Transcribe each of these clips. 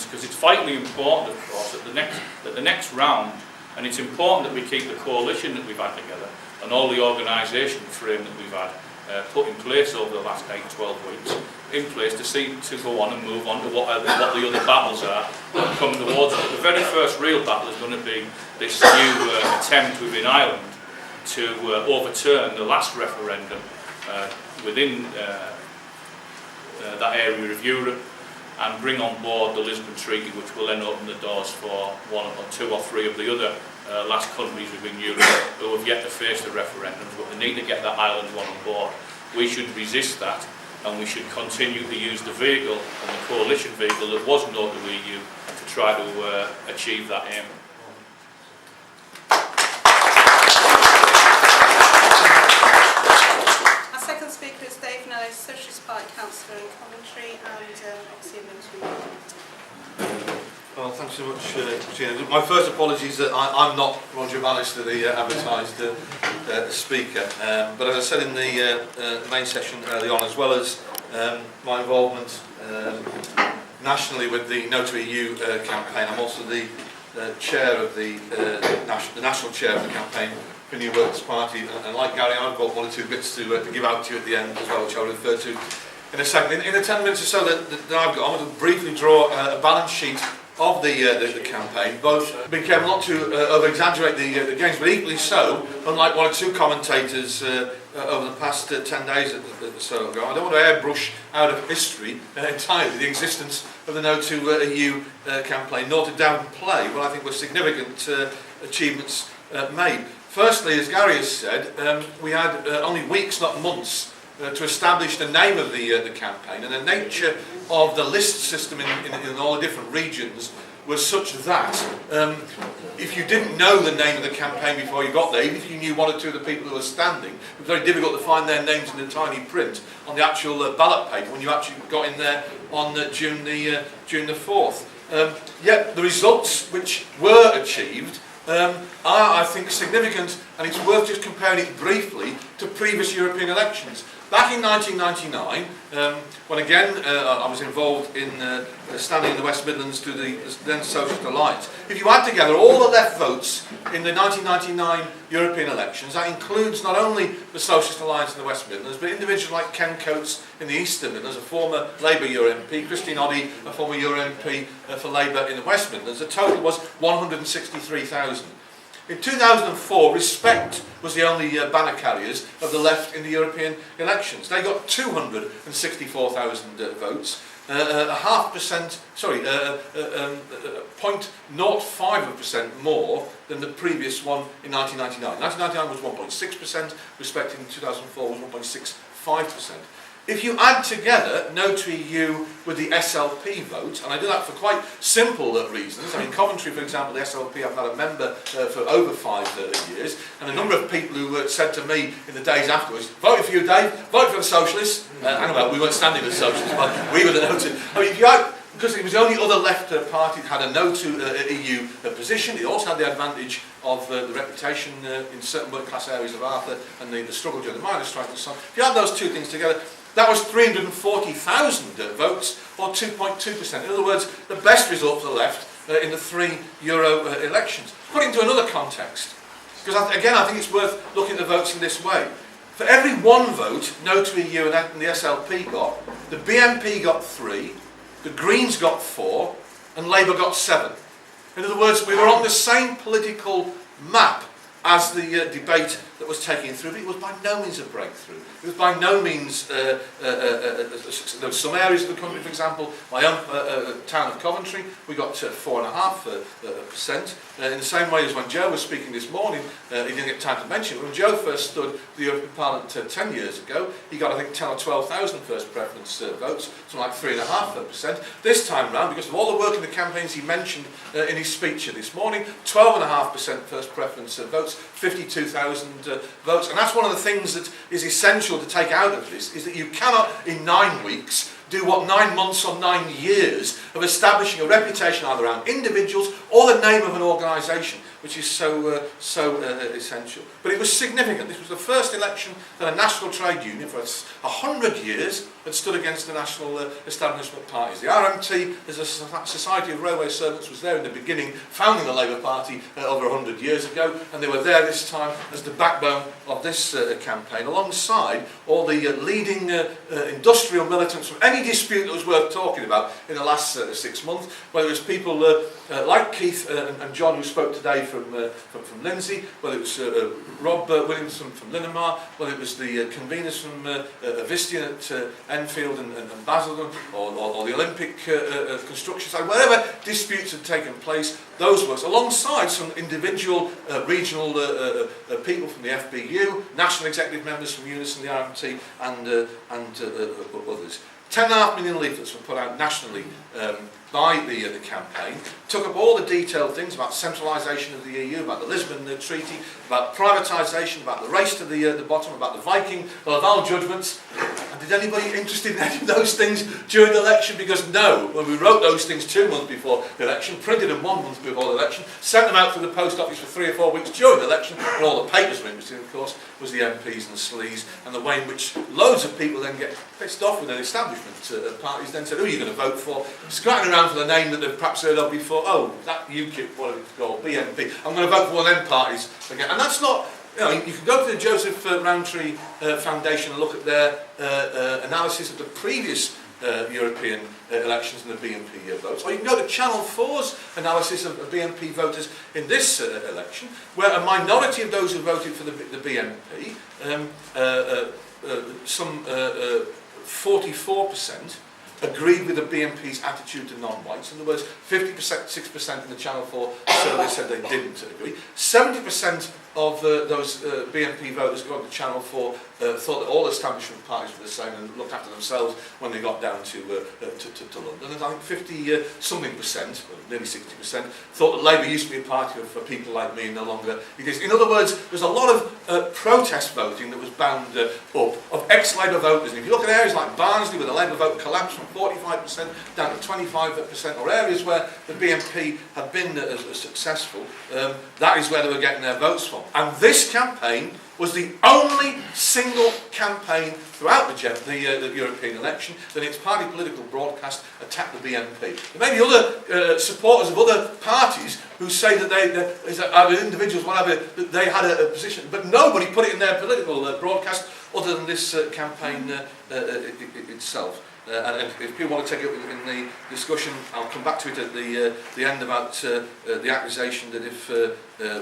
elections, because it's vitally important, of course, that the next round, and it's important that we keep the coalition that we've had together and all the organisation frame that we've had put in place over the last 8-12 weeks in place to go on and move on to what the other battles are that come towards us. The very first real battle is going to be this new attempt within Ireland to overturn the last referendum within that area of Europe and bring on board the Lisbon Treaty, which will then open the doors for one or two or three of the other last countries within Europe who have yet to face the referendums, but they need to get that Ireland one on board. We should resist that, and we should continue to use the vehicle and the coalition vehicle that was No2EU to try to achieve that aim. Our second speaker is Dave Nellist, Socialist Party councillor in Coventry, and obviously a No2EU. Well, thanks so much, Gina. My first apologies that I'm not Roger Bannister, the advertised speaker. But as I said in the main session early on, as well as my involvement nationally with the No2EU campaign, I'm also the chair of the national chair of the campaign for New Workers' Party. And like Gary, I've got one or two bits to give out to you at the end as well, which I'll refer to in a second. In the 10 minutes or so that I've got, I'm going to briefly draw a balance sheet of the campaign. Both be careful not to over-exaggerate the gains, but equally so, unlike one or two commentators over the past 10 days or so ago, I don't want to airbrush out of history entirely the existence of the No2EU campaign, nor to downplay what I think were significant achievements made. Firstly, as Gary has said, we had only weeks, not months, to establish the name of the campaign, and the nature of the list system in all the different regions was such that if you didn't know the name of the campaign before you got there, even if you knew one or two of the people who were standing, it was very difficult to find their names in the tiny print on the actual ballot paper when you actually got in there on June the 4th. Yet the results which were achieved are, I think, significant, and it's worth just comparing it briefly to previous European elections. Back in 1999, when again I was involved in standing in the West Midlands to the then Socialist Alliance, if you add together all the left votes in the 1999 European elections, that includes not only the Socialist Alliance in the West Midlands, but individuals like Ken Coates in the Eastern Midlands, a former Labour Euro MP, Christine Oddy, a former Euro MP for Labour in the West Midlands, the total was 163,000. In 2004, Respect was the only banner carriers of the left in the European elections. They got 264,000 votes, 0.05% more than the previous one in 1999. 1999 was 1.6%, Respect in 2004 was 1.65%. If you add together No2EU with the SLP vote, and I do that for quite simple reasons. I mean, Coventry, for example, the SLP, I've had a member for over 5 years, and a number of people who said to me in the days afterwards, voted for you, Dave, vote for the Socialists. Hang on, we weren't standing with the Socialists, but we were the No2. I mean, if you had, because it was the only other left party that had a No2EU position, it also had the advantage of the reputation in certain working-class areas of Arthur and the struggle during the miners' strike and so on. If you add those two things together, that was 340,000 votes, or 2.2%. In other words, the best result for the left in the 3 Euro elections. Put it into another context, because again I think it's worth looking at the votes in this way. For every one vote No2EU and the SLP got, the BNP got 3, the Greens got 4, and Labour got 7. In other words, we were on the same political map as the debate that was taking through, but it was by no means a breakthrough. It was by no means, there were some areas of the country, for example, my own town of Coventry, we got 4.5%. In the same way as when Joe was speaking this morning, he didn't get time to mention it, when Joe first stood for the European Parliament 10 years ago, he got, I think, 10 or 12,000 first preference votes, something like 3.5%. This time round, because of all the work in the campaigns he mentioned in his speech this morning, 12.5% first preference votes, 52,000 votes. And that's one of the things that is essential to take out of this, is that you cannot, in 9 weeks, do what 9 months or 9 years of establishing a reputation either around individuals or the name of an organisation. which is so essential. But it was significant. This was the first election that a national trade union for 100 years had stood against the national establishment parties. The RMT, as a society of railway servants, was there in the beginning, founding the Labour Party over 100 years ago, and they were there this time as the backbone of this campaign, alongside all the leading industrial militants from any dispute that was worth talking about in the last 6 months, whether it was people like Keith and John, who spoke today from Lindsay, whether it was Rob Williamson from Linamar, whether it was the conveners from Vistian at Enfield and Basildon, or the Olympic construction site, wherever disputes had taken place, those were, alongside some individual regional people from the FBU, national executive members from Unison, the RMT, and others. 10.5 million leaflets were put out nationally by the campaign, took up all the detailed things about centralisation of the EU, about the Lisbon Treaty, about privatisation, about the race to the bottom, about the Viking Laval judgments. And did anybody interested in any of those things during the election? Because no, when we wrote those things 2 months before the election, printed them 1 month before the election, sent them out through the post office for 3 or 4 weeks during the election, and all the papers were interested, of course, was the MPs and the sleaze, and the way in which loads of people then get pissed off with their establishment parties, then said, who are you going to vote for? Scratching around for the name that they've perhaps heard of before. Oh, that UKIP, what it's called, BNP. I'm going to vote for one of them parties again. And that's not, you know, you can go to the Joseph Rowntree Foundation and look at their analysis of the previous European elections and the BNP votes, or you can go to Channel 4's analysis of BNP voters in this election, where a minority of those who voted for the BNP, some 44%, agreed with the BNP's attitude to non-whites. In other words, 50%, 6% in the Channel 4 survey said they didn't agree. 70% of those BNP voters going to Channel 4 thought that all establishment parties were the same and looked after themselves when they got down to London. And I think 50-something%, nearly 60%, thought that Labour used to be a party for people like me and no longer it is. In other words, there's a lot of protest voting that was bound up of ex-Labour voters. And if you look at areas like Barnsley, where the Labour vote collapsed from 45% down to 25%, or areas where the BNP had been successful, that is where they were getting their votes from. And this campaign was the only single campaign throughout the European election that its party political broadcast attacked the BNP. There may be other supporters of other parties who say that either individuals, whatever, that they had a position, but nobody put it in their political broadcast other than this campaign itself. And if people want to take it up in the discussion, I'll come back to it at the end about the accusation that if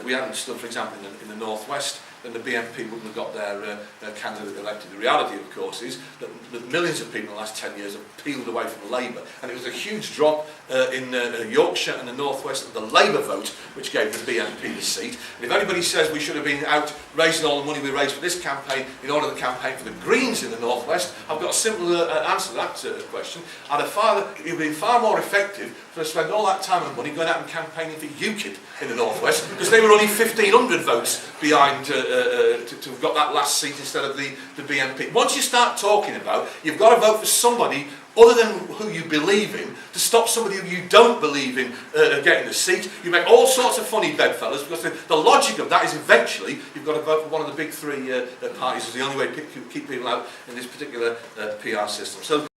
we hadn't stood, for example, in the North-West, then the BNP wouldn't have got their candidate elected. The reality, of course, is that millions of people in the last 10 years have peeled away from Labour. And it was a huge drop in Yorkshire and the North West of the Labour vote, which gave the BNP the seat. And if anybody says we should have been out raising all the money we raised for this campaign in order to campaign for the Greens in the North West, I've got a simple answer to that question. It would have been far more effective for us to spend all that time and money going out and campaigning for UKIP in the North West, because they were only 1,500 votes behind to have got that last seat instead of the BNP. Once you start talking about, you've got to vote for somebody other than who you believe in, to stop somebody who you don't believe in getting a seat. You make all sorts of funny bedfellows, because the logic of that is eventually you've got to vote for one of the big three parties. Is the only way to keep people out in this particular PR system. So